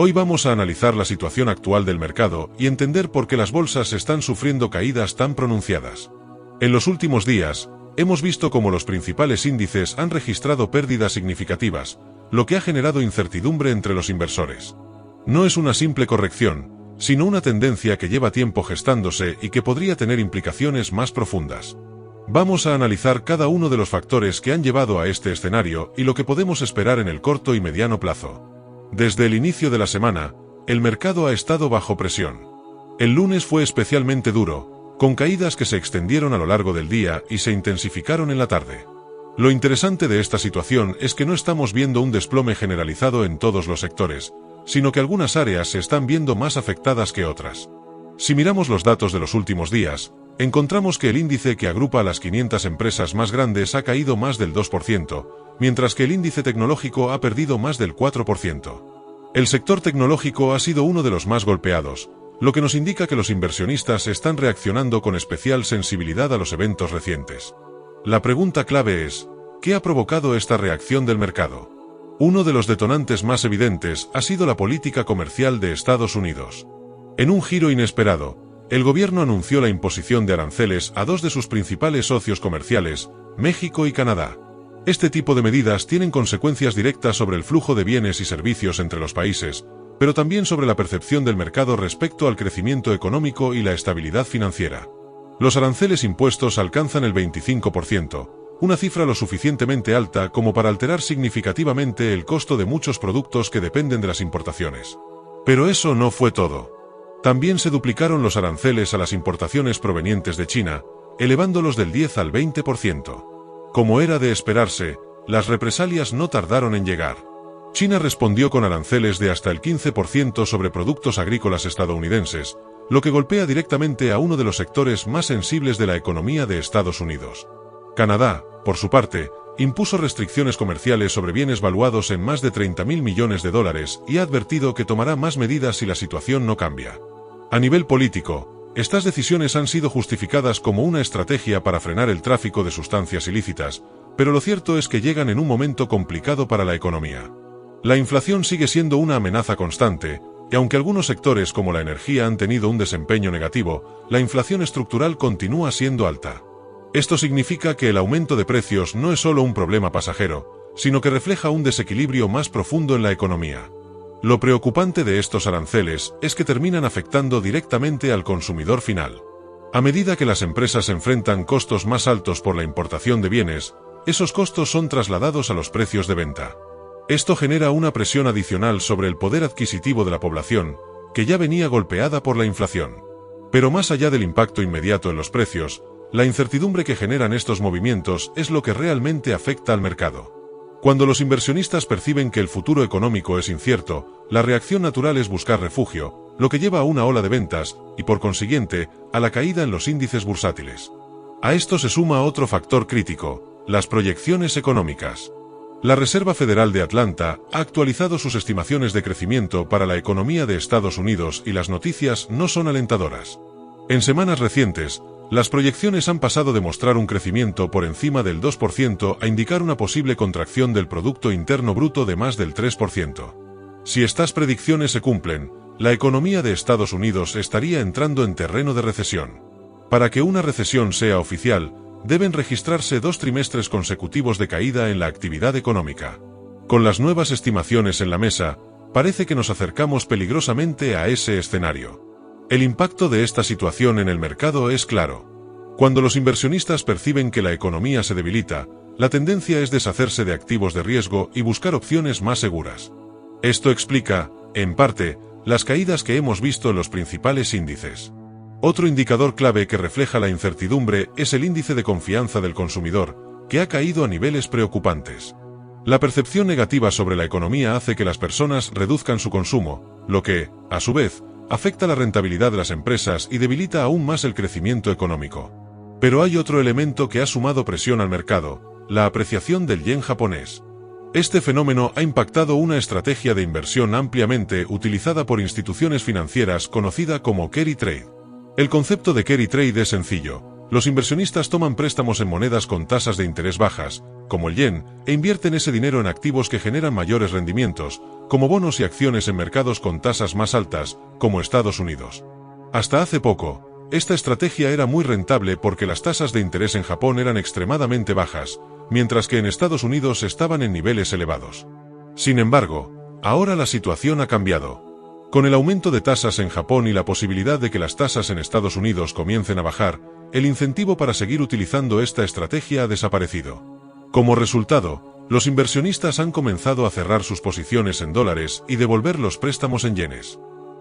Hoy vamos a analizar la situación actual del mercado y entender por qué las bolsas están sufriendo caídas tan pronunciadas. En los últimos días, hemos visto cómo los principales índices han registrado pérdidas significativas, lo que ha generado incertidumbre entre los inversores. No es una simple corrección, sino una tendencia que lleva tiempo gestándose y que podría tener implicaciones más profundas. Vamos a analizar cada uno de los factores que han llevado a este escenario y lo que podemos esperar en el corto y mediano plazo. Desde el inicio de la semana, el mercado ha estado bajo presión. El lunes fue especialmente duro, con caídas que se extendieron a lo largo del día y se intensificaron en la tarde. Lo interesante de esta situación es que no estamos viendo un desplome generalizado en todos los sectores, sino que algunas áreas se están viendo más afectadas que otras. Si miramos los datos de los últimos días, encontramos que el índice que agrupa a las 500 empresas más grandes ha caído más del 2%, mientras que el índice tecnológico ha perdido más del 4%. El sector tecnológico ha sido uno de los más golpeados, lo que nos indica que los inversionistas están reaccionando con especial sensibilidad a los eventos recientes. La pregunta clave es, ¿qué ha provocado esta reacción del mercado? Uno de los detonantes más evidentes ha sido la política comercial de Estados Unidos. En un giro inesperado, el gobierno anunció la imposición de aranceles a dos de sus principales socios comerciales, México y Canadá. Este tipo de medidas tienen consecuencias directas sobre el flujo de bienes y servicios entre los países, pero también sobre la percepción del mercado respecto al crecimiento económico y la estabilidad financiera. Los aranceles impuestos alcanzan el 25%, una cifra lo suficientemente alta como para alterar significativamente el costo de muchos productos que dependen de las importaciones. Pero eso no fue todo. También se duplicaron los aranceles a las importaciones provenientes de China, elevándolos del 10 al 20%. Como era de esperarse, las represalias no tardaron en llegar. China respondió con aranceles de hasta el 15% sobre productos agrícolas estadounidenses, lo que golpea directamente a uno de los sectores más sensibles de la economía de Estados Unidos. Canadá, por su parte, impuso restricciones comerciales sobre bienes valuados en más de $30.000 millones y ha advertido que tomará más medidas si la situación no cambia. A nivel político, estas decisiones han sido justificadas como una estrategia para frenar el tráfico de sustancias ilícitas, pero lo cierto es que llegan en un momento complicado para la economía. La inflación sigue siendo una amenaza constante, y aunque algunos sectores como la energía han tenido un desempeño negativo, la inflación estructural continúa siendo alta. Esto significa que el aumento de precios no es solo un problema pasajero, sino que refleja un desequilibrio más profundo en la economía. Lo preocupante de estos aranceles es que terminan afectando directamente al consumidor final. A medida que las empresas enfrentan costos más altos por la importación de bienes, esos costos son trasladados a los precios de venta. Esto genera una presión adicional sobre el poder adquisitivo de la población, que ya venía golpeada por la inflación. Pero más allá del impacto inmediato en los precios, la incertidumbre que generan estos movimientos es lo que realmente afecta al mercado. Cuando los inversionistas perciben que el futuro económico es incierto, la reacción natural es buscar refugio, lo que lleva a una ola de ventas, y por consiguiente, a la caída en los índices bursátiles. A esto se suma otro factor crítico, las proyecciones económicas. La Reserva Federal de Atlanta ha actualizado sus estimaciones de crecimiento para la economía de Estados Unidos y las noticias no son alentadoras. En semanas recientes, las proyecciones han pasado de mostrar un crecimiento por encima del 2% a indicar una posible contracción del Producto Interno Bruto de más del 3%. Si estas predicciones se cumplen, la economía de Estados Unidos estaría entrando en terreno de recesión. Para que una recesión sea oficial, deben registrarse 2 trimestres consecutivos de caída en la actividad económica. Con las nuevas estimaciones en la mesa, parece que nos acercamos peligrosamente a ese escenario. El impacto de esta situación en el mercado es claro. Cuando los inversionistas perciben que la economía se debilita, la tendencia es deshacerse de activos de riesgo y buscar opciones más seguras. Esto explica, en parte, las caídas que hemos visto en los principales índices. Otro indicador clave que refleja la incertidumbre es el índice de confianza del consumidor, que ha caído a niveles preocupantes. La percepción negativa sobre la economía hace que las personas reduzcan su consumo, lo que, a su vez, afecta la rentabilidad de las empresas y debilita aún más el crecimiento económico. Pero hay otro elemento que ha sumado presión al mercado, la apreciación del yen japonés. Este fenómeno ha impactado una estrategia de inversión ampliamente utilizada por instituciones financieras conocida como carry trade. El concepto de carry trade es sencillo. Los inversionistas toman préstamos en monedas con tasas de interés bajas, como el yen, e invierten ese dinero en activos que generan mayores rendimientos, como bonos y acciones en mercados con tasas más altas, como Estados Unidos. Hasta hace poco, esta estrategia era muy rentable porque las tasas de interés en Japón eran extremadamente bajas, mientras que en Estados Unidos estaban en niveles elevados. Sin embargo, ahora la situación ha cambiado. Con el aumento de tasas en Japón y la posibilidad de que las tasas en Estados Unidos comiencen a bajar, el incentivo para seguir utilizando esta estrategia ha desaparecido. Como resultado, los inversionistas han comenzado a cerrar sus posiciones en dólares y devolver los préstamos en yenes.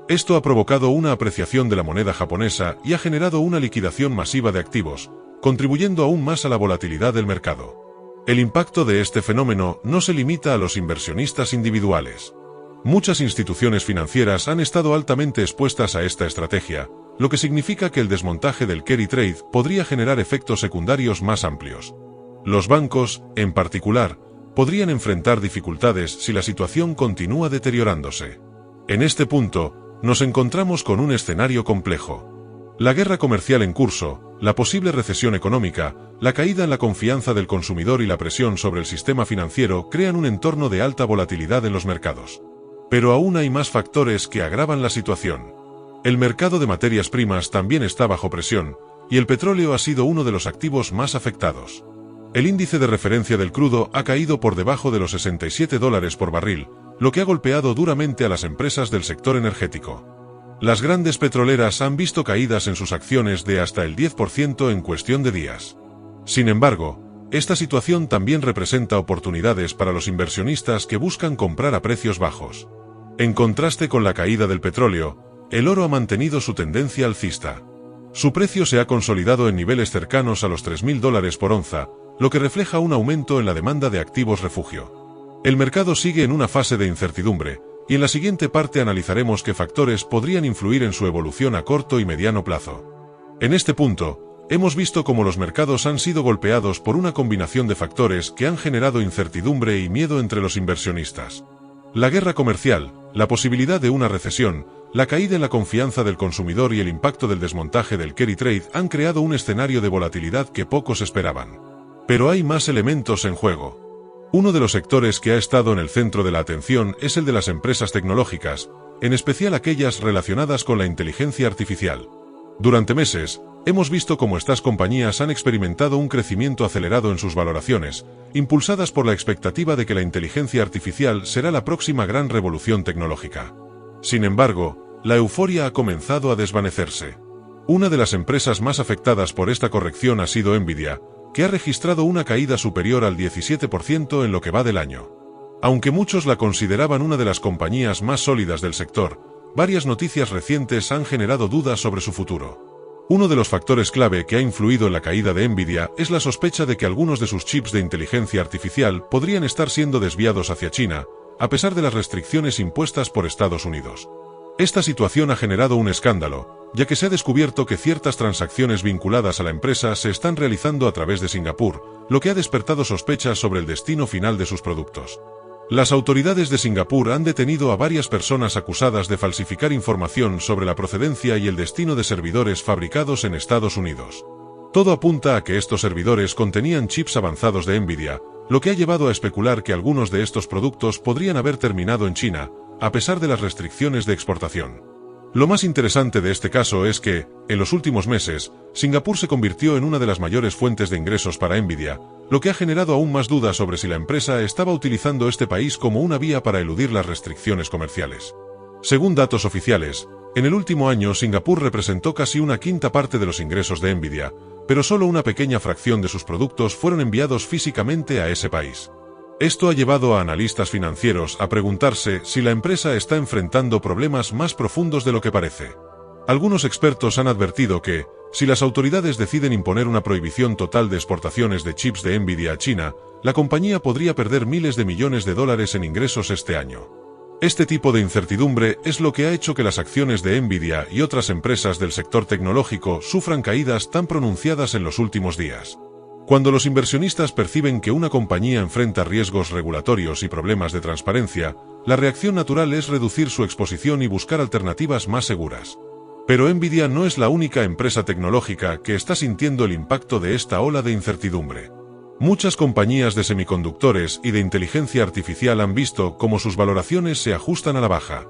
Esto ha provocado una apreciación de la moneda japonesa y ha generado una liquidación masiva de activos, contribuyendo aún más a la volatilidad del mercado. El impacto de este fenómeno no se limita a los inversionistas individuales. Muchas instituciones financieras han estado altamente expuestas a esta estrategia, lo que significa que el desmontaje del carry trade podría generar efectos secundarios más amplios. Los bancos, en particular, podrían enfrentar dificultades si la situación continúa deteriorándose. En este punto, nos encontramos con un escenario complejo. La guerra comercial en curso, la posible recesión económica, la caída en la confianza del consumidor y la presión sobre el sistema financiero crean un entorno de alta volatilidad en los mercados. Pero aún hay más factores que agravan la situación. El mercado de materias primas también está bajo presión, y el petróleo ha sido uno de los activos más afectados. El índice de referencia del crudo ha caído por debajo de los $67 por barril, lo que ha golpeado duramente a las empresas del sector energético. Las grandes petroleras han visto caídas en sus acciones de hasta el 10% en cuestión de días. Sin embargo, esta situación también representa oportunidades para los inversionistas que buscan comprar a precios bajos. En contraste con la caída del petróleo, el oro ha mantenido su tendencia alcista. Su precio se ha consolidado en niveles cercanos a los $3.000 por onza, lo que refleja un aumento en la demanda de activos refugio. El mercado sigue en una fase de incertidumbre, y en la siguiente parte analizaremos qué factores podrían influir en su evolución a corto y mediano plazo. En este punto, hemos visto cómo los mercados han sido golpeados por una combinación de factores que han generado incertidumbre y miedo entre los inversionistas. La guerra comercial, la posibilidad de una recesión, la caída en la confianza del consumidor y el impacto del desmontaje del carry trade han creado un escenario de volatilidad que pocos esperaban. Pero hay más elementos en juego. Uno de los sectores que ha estado en el centro de la atención es el de las empresas tecnológicas, en especial aquellas relacionadas con la inteligencia artificial. Durante meses, hemos visto cómo estas compañías han experimentado un crecimiento acelerado en sus valoraciones, impulsadas por la expectativa de que la inteligencia artificial será la próxima gran revolución tecnológica. Sin embargo, la euforia ha comenzado a desvanecerse. Una de las empresas más afectadas por esta corrección ha sido Nvidia, que ha registrado una caída superior al 17% en lo que va del año. Aunque muchos la consideraban una de las compañías más sólidas del sector, varias noticias recientes han generado dudas sobre su futuro. Uno de los factores clave que ha influido en la caída de Nvidia es la sospecha de que algunos de sus chips de inteligencia artificial podrían estar siendo desviados hacia China, a pesar de las restricciones impuestas por Estados Unidos. Esta situación ha generado un escándalo, ya que se ha descubierto que ciertas transacciones vinculadas a la empresa se están realizando a través de Singapur, lo que ha despertado sospechas sobre el destino final de sus productos. Las autoridades de Singapur han detenido a varias personas acusadas de falsificar información sobre la procedencia y el destino de servidores fabricados en Estados Unidos. Todo apunta a que estos servidores contenían chips avanzados de Nvidia, lo que ha llevado a especular que algunos de estos productos podrían haber terminado en China, a pesar de las restricciones de exportación. Lo más interesante de este caso es que, en los últimos meses, Singapur se convirtió en una de las mayores fuentes de ingresos para Nvidia, lo que ha generado aún más dudas sobre si la empresa estaba utilizando este país como una vía para eludir las restricciones comerciales. Según datos oficiales, en el último año Singapur representó casi una quinta parte de los ingresos de Nvidia, pero solo una pequeña fracción de sus productos fueron enviados físicamente a ese país. Esto ha llevado a analistas financieros a preguntarse si la empresa está enfrentando problemas más profundos de lo que parece. Algunos expertos han advertido que, si las autoridades deciden imponer una prohibición total de exportaciones de chips de Nvidia a China, la compañía podría perder miles de millones de dólares en ingresos este año. Este tipo de incertidumbre es lo que ha hecho que las acciones de Nvidia y otras empresas del sector tecnológico sufran caídas tan pronunciadas en los últimos días. Cuando los inversionistas perciben que una compañía enfrenta riesgos regulatorios y problemas de transparencia, la reacción natural es reducir su exposición y buscar alternativas más seguras. Pero Nvidia no es la única empresa tecnológica que está sintiendo el impacto de esta ola de incertidumbre. Muchas compañías de semiconductores y de inteligencia artificial han visto cómo sus valoraciones se ajustan a la baja.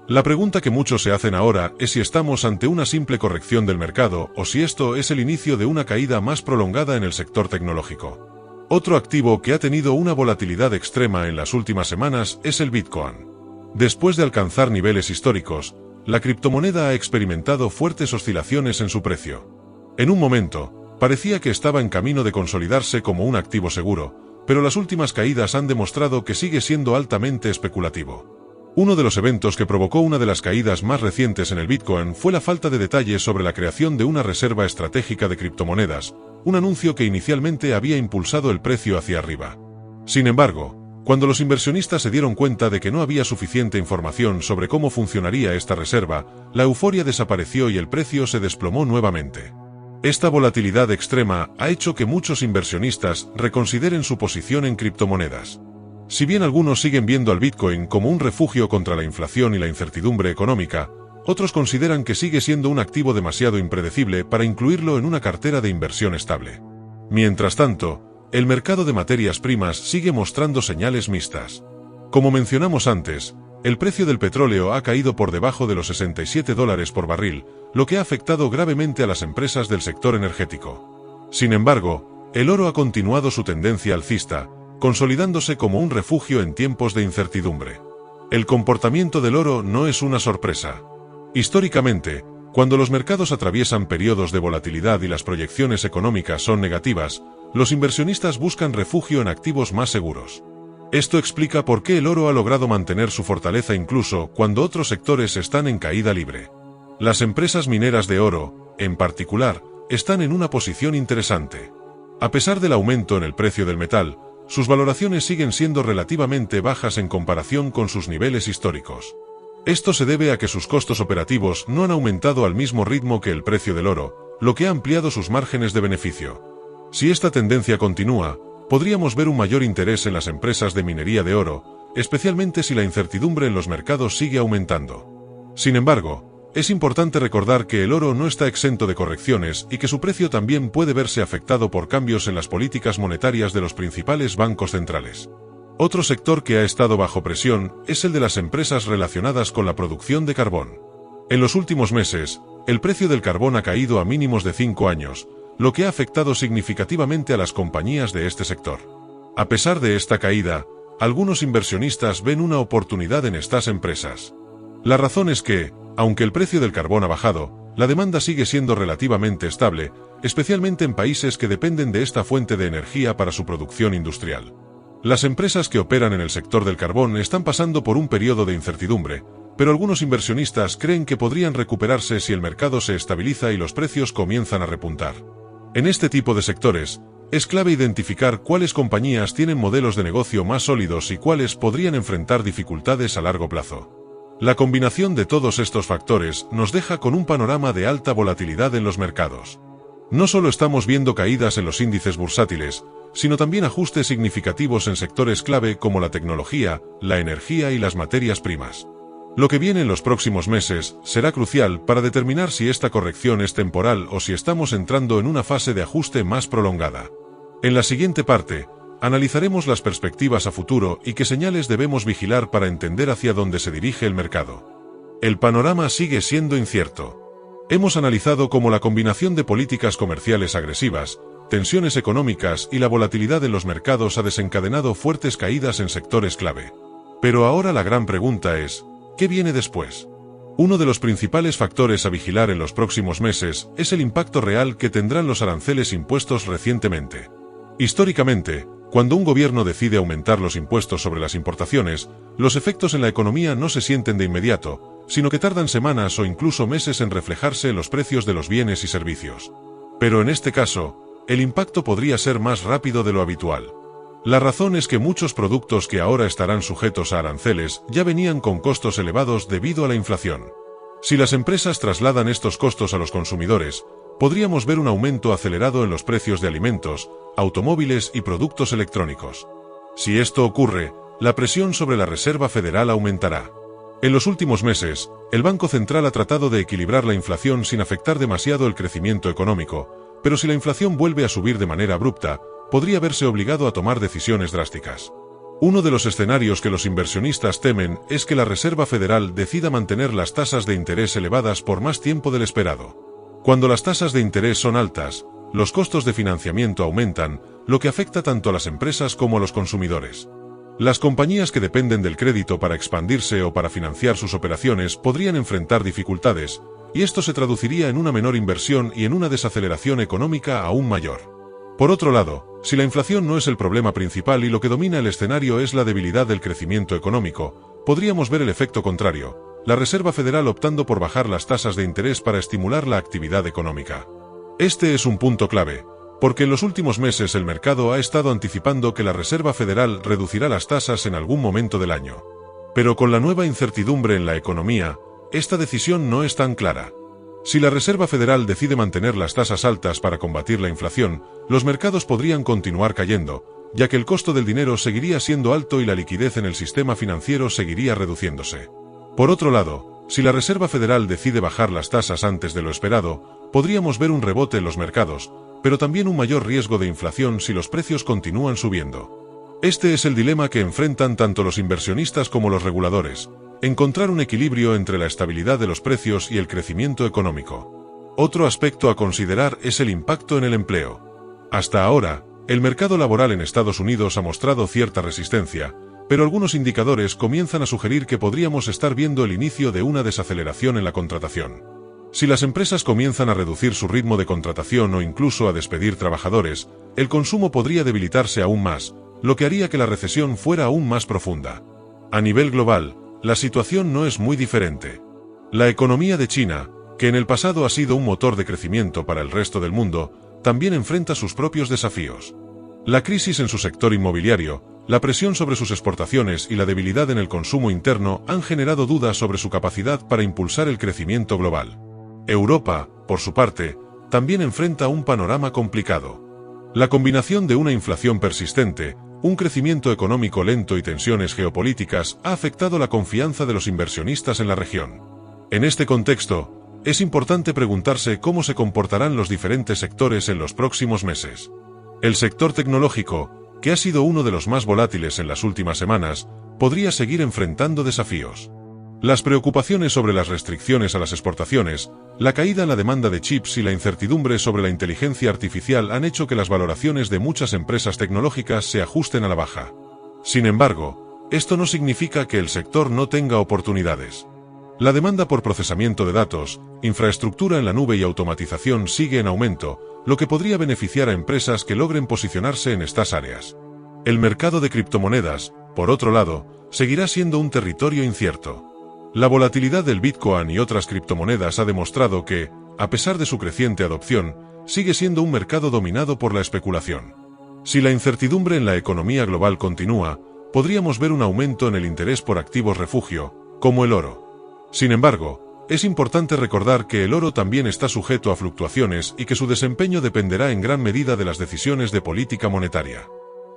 La pregunta que muchos se hacen ahora es si estamos ante una simple corrección del mercado o si esto es el inicio de una caída más prolongada en el sector tecnológico. Otro activo que ha tenido una volatilidad extrema en las últimas semanas es el Bitcoin. Después de alcanzar niveles históricos, la criptomoneda ha experimentado fuertes oscilaciones en su precio. En un momento, parecía que estaba en camino de consolidarse como un activo seguro, pero las últimas caídas han demostrado que sigue siendo altamente especulativo. Uno de los eventos que provocó una de las caídas más recientes en el Bitcoin fue la falta de detalles sobre la creación de una reserva estratégica de criptomonedas, un anuncio que inicialmente había impulsado el precio hacia arriba. Sin embargo, cuando los inversionistas se dieron cuenta de que no había suficiente información sobre cómo funcionaría esta reserva, la euforia desapareció y el precio se desplomó nuevamente. Esta volatilidad extrema ha hecho que muchos inversionistas reconsideren su posición en criptomonedas. Si bien algunos siguen viendo al Bitcoin como un refugio contra la inflación y la incertidumbre económica, otros consideran que sigue siendo un activo demasiado impredecible para incluirlo en una cartera de inversión estable. Mientras tanto, el mercado de materias primas sigue mostrando señales mixtas. Como mencionamos antes, el precio del petróleo ha caído por debajo de los $67 por barril, lo que ha afectado gravemente a las empresas del sector energético. Sin embargo, el oro ha continuado su tendencia alcista, consolidándose como un refugio en tiempos de incertidumbre. El comportamiento del oro no es una sorpresa. Históricamente, cuando los mercados atraviesan periodos de volatilidad y las proyecciones económicas son negativas, los inversionistas buscan refugio en activos más seguros. Esto explica por qué el oro ha logrado mantener su fortaleza incluso cuando otros sectores están en caída libre. Las empresas mineras de oro, en particular, están en una posición interesante. A pesar del aumento en el precio del metal, sus valoraciones siguen siendo relativamente bajas en comparación con sus niveles históricos. Esto se debe a que sus costos operativos no han aumentado al mismo ritmo que el precio del oro, lo que ha ampliado sus márgenes de beneficio. Si esta tendencia continúa, podríamos ver un mayor interés en las empresas de minería de oro, especialmente si la incertidumbre en los mercados sigue aumentando. Sin embargo, es importante recordar que el oro no está exento de correcciones y que su precio también puede verse afectado por cambios en las políticas monetarias de los principales bancos centrales. Otro sector que ha estado bajo presión es el de las empresas relacionadas con la producción de carbón. En los últimos meses, el precio del carbón ha caído a mínimos de 5 años, lo que ha afectado significativamente a las compañías de este sector. A pesar de esta caída, algunos inversionistas ven una oportunidad en estas empresas. La razón es que, aunque el precio del carbón ha bajado, la demanda sigue siendo relativamente estable, especialmente en países que dependen de esta fuente de energía para su producción industrial. Las empresas que operan en el sector del carbón están pasando por un periodo de incertidumbre, pero algunos inversionistas creen que podrían recuperarse si el mercado se estabiliza y los precios comienzan a repuntar. En este tipo de sectores, es clave identificar cuáles compañías tienen modelos de negocio más sólidos y cuáles podrían enfrentar dificultades a largo plazo. La combinación de todos estos factores nos deja con un panorama de alta volatilidad en los mercados. No solo estamos viendo caídas en los índices bursátiles, sino también ajustes significativos en sectores clave como la tecnología, la energía y las materias primas. Lo que viene en los próximos meses será crucial para determinar si esta corrección es temporal o si estamos entrando en una fase de ajuste más prolongada. En la siguiente parte, analizaremos las perspectivas a futuro y qué señales debemos vigilar para entender hacia dónde se dirige el mercado. El panorama sigue siendo incierto. Hemos analizado cómo la combinación de políticas comerciales agresivas, tensiones económicas y la volatilidad en los mercados ha desencadenado fuertes caídas en sectores clave. Pero ahora la gran pregunta es, ¿qué viene después? Uno de los principales factores a vigilar en los próximos meses es el impacto real que tendrán los aranceles impuestos recientemente. Históricamente, cuando un gobierno decide aumentar los impuestos sobre las importaciones, los efectos en la economía no se sienten de inmediato, sino que tardan semanas o incluso meses en reflejarse en los precios de los bienes y servicios. Pero en este caso, el impacto podría ser más rápido de lo habitual. La razón es que muchos productos que ahora estarán sujetos a aranceles ya venían con costos elevados debido a la inflación. Si las empresas trasladan estos costos a los consumidores, podríamos ver un aumento acelerado en los precios de alimentos, automóviles y productos electrónicos. Si esto ocurre, la presión sobre la Reserva Federal aumentará. En los últimos meses, el Banco Central ha tratado de equilibrar la inflación sin afectar demasiado el crecimiento económico, pero si la inflación vuelve a subir de manera abrupta, podría verse obligado a tomar decisiones drásticas. Uno de los escenarios que los inversionistas temen es que la Reserva Federal decida mantener las tasas de interés elevadas por más tiempo del esperado. Cuando las tasas de interés son altas, los costos de financiamiento aumentan, lo que afecta tanto a las empresas como a los consumidores. Las compañías que dependen del crédito para expandirse o para financiar sus operaciones podrían enfrentar dificultades, y esto se traduciría en una menor inversión y en una desaceleración económica aún mayor. Por otro lado, si la inflación no es el problema principal y lo que domina el escenario es la debilidad del crecimiento económico, podríamos ver el efecto contrario, la Reserva Federal optando por bajar las tasas de interés para estimular la actividad económica. Este es un punto clave, porque en los últimos meses el mercado ha estado anticipando que la Reserva Federal reducirá las tasas en algún momento del año. Pero con la nueva incertidumbre en la economía, esta decisión no es tan clara. Si la Reserva Federal decide mantener las tasas altas para combatir la inflación, los mercados podrían continuar cayendo, ya que el costo del dinero seguiría siendo alto y la liquidez en el sistema financiero seguiría reduciéndose. Por otro lado, si la Reserva Federal decide bajar las tasas antes de lo esperado, podríamos ver un rebote en los mercados, pero también un mayor riesgo de inflación si los precios continúan subiendo. Este es el dilema que enfrentan tanto los inversionistas como los reguladores: encontrar un equilibrio entre la estabilidad de los precios y el crecimiento económico. Otro aspecto a considerar es el impacto en el empleo. Hasta ahora, el mercado laboral en Estados Unidos ha mostrado cierta resistencia, pero algunos indicadores comienzan a sugerir que podríamos estar viendo el inicio de una desaceleración en la contratación. Si las empresas comienzan a reducir su ritmo de contratación o incluso a despedir trabajadores, el consumo podría debilitarse aún más, lo que haría que la recesión fuera aún más profunda. A nivel global, la situación no es muy diferente. La economía de China, que en el pasado ha sido un motor de crecimiento para el resto del mundo, también enfrenta sus propios desafíos. La crisis en su sector inmobiliario, la presión sobre sus exportaciones y la debilidad en el consumo interno han generado dudas sobre su capacidad para impulsar el crecimiento global. Europa, por su parte, también enfrenta un panorama complicado. La combinación de una inflación persistente, un crecimiento económico lento y tensiones geopolíticas ha afectado la confianza de los inversionistas en la región. En este contexto, es importante preguntarse cómo se comportarán los diferentes sectores en los próximos meses. El sector tecnológico, que ha sido uno de los más volátiles en las últimas semanas, podría seguir enfrentando desafíos. Las preocupaciones sobre las restricciones a las exportaciones, la caída en la demanda de chips y la incertidumbre sobre la inteligencia artificial han hecho que las valoraciones de muchas empresas tecnológicas se ajusten a la baja. Sin embargo, esto no significa que el sector no tenga oportunidades. La demanda por procesamiento de datos, infraestructura en la nube y automatización sigue en aumento, lo que podría beneficiar a empresas que logren posicionarse en estas áreas. El mercado de criptomonedas, por otro lado, seguirá siendo un territorio incierto. La volatilidad del Bitcoin y otras criptomonedas ha demostrado que, a pesar de su creciente adopción, sigue siendo un mercado dominado por la especulación. Si la incertidumbre en la economía global continúa, podríamos ver un aumento en el interés por activos refugio, como el oro. Sin embargo, es importante recordar que el oro también está sujeto a fluctuaciones y que su desempeño dependerá en gran medida de las decisiones de política monetaria.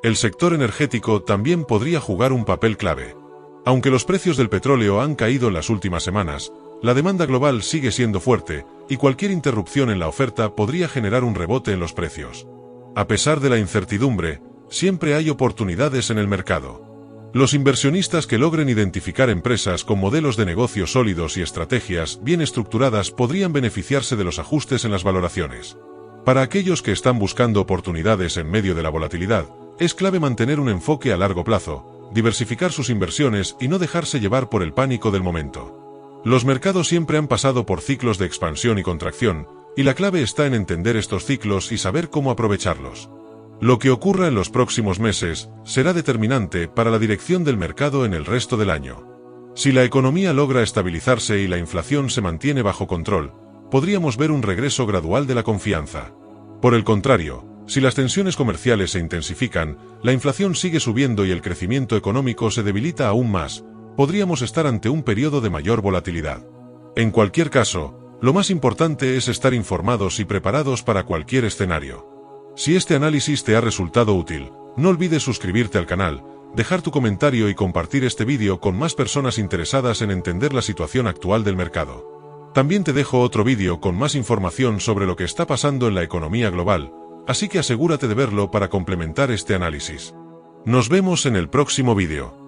El sector energético también podría jugar un papel clave. Aunque los precios del petróleo han caído en las últimas semanas, la demanda global sigue siendo fuerte, y cualquier interrupción en la oferta podría generar un rebote en los precios. A pesar de la incertidumbre, siempre hay oportunidades en el mercado. Los inversionistas que logren identificar empresas con modelos de negocio sólidos y estrategias bien estructuradas podrían beneficiarse de los ajustes en las valoraciones. Para aquellos que están buscando oportunidades en medio de la volatilidad, es clave mantener un enfoque a largo plazo, diversificar sus inversiones y no dejarse llevar por el pánico del momento. Los mercados siempre han pasado por ciclos de expansión y contracción, y la clave está en entender estos ciclos y saber cómo aprovecharlos. Lo que ocurra en los próximos meses será determinante para la dirección del mercado en el resto del año. Si la economía logra estabilizarse y la inflación se mantiene bajo control, podríamos ver un regreso gradual de la confianza. Por el contrario, si las tensiones comerciales se intensifican, la inflación sigue subiendo y el crecimiento económico se debilita aún más, podríamos estar ante un periodo de mayor volatilidad. En cualquier caso, lo más importante es estar informados y preparados para cualquier escenario. Si este análisis te ha resultado útil, no olvides suscribirte al canal, dejar tu comentario y compartir este vídeo con más personas interesadas en entender la situación actual del mercado. También te dejo otro vídeo con más información sobre lo que está pasando en la economía global. así que asegúrate de verlo para complementar este análisis. Nos vemos en el próximo vídeo.